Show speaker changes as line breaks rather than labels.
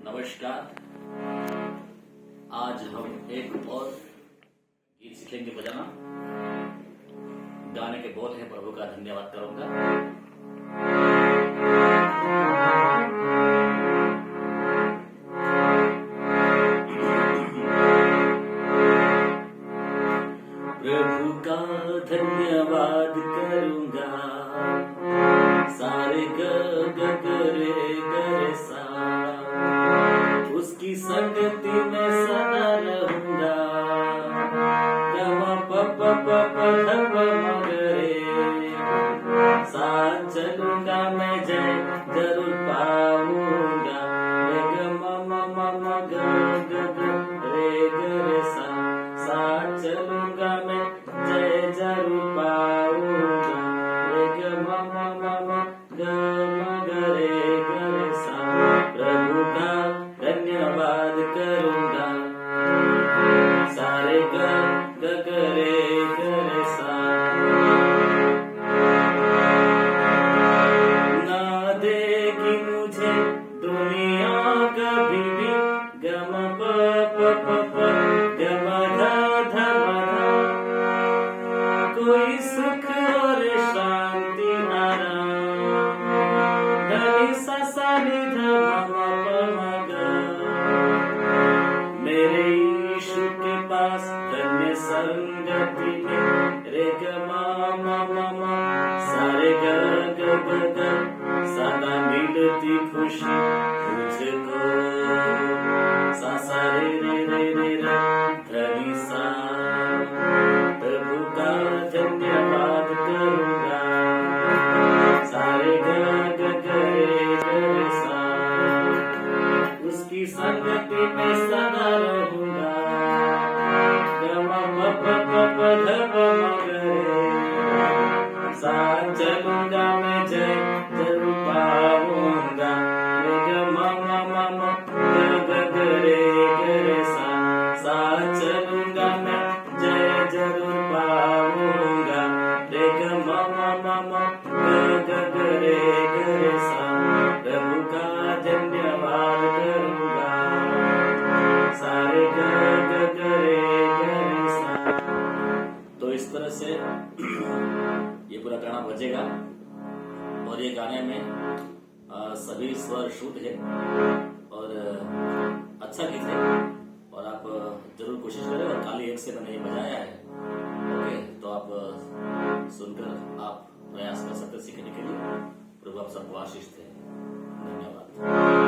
नमस्कार। आज हम एक और गीत सीखेंगे बजाना। गाने के बोल हैं प्रभु का धन्यवाद करूंगा। प्रभु का धन्यवाद करूंगा, सारे ग रे सा, उसकी संगति में सदा रहूंगा। ग प रे, साथ चलूंगा मैं, जय जरूर पाऊंगा। ग ग रे सा, साथ चलूंगा मैं, जय जरूर पाऊंगा। ग रे सा, प्रभु का धन्यवाद करूंगा, सारे ग रे सा। ना देगी मुझे दुनिया कभी भी, गम प गम ध कोई सुख और शांति आराम, धनी सा नि ध मेरे यीशु के पास धन्य संगति में। रे ग सारे ग सदा मिलती खुशी मुझको। सा रे धनी सा, प्रभु का धन्यवाद करूंगा, सारे ग रे सा, उसकी संगति में सदा रहूंगा। साथ चलूंगा मैं, जय जरूर पाऊंगा। ग रे सा, साथ चलूंगा मैं, जय जरूर पाऊंगा। रे रे सा, प्रभु का धन्यवाद करूंगा, सारे ग रे सा। तो इस तरह से ये पूरा गाना बजेगा और ये गाने में सभी स्वर शुद्ध है और अच्छा गीत है और आप जरूर कोशिश करें। और खाली एक से मैंने ये बजाया है, ओके? तो आप सुनकर आप प्रयास कर सकते सीखने के लिए। प्रभु आप सबको आशीष दे। धन्यवाद।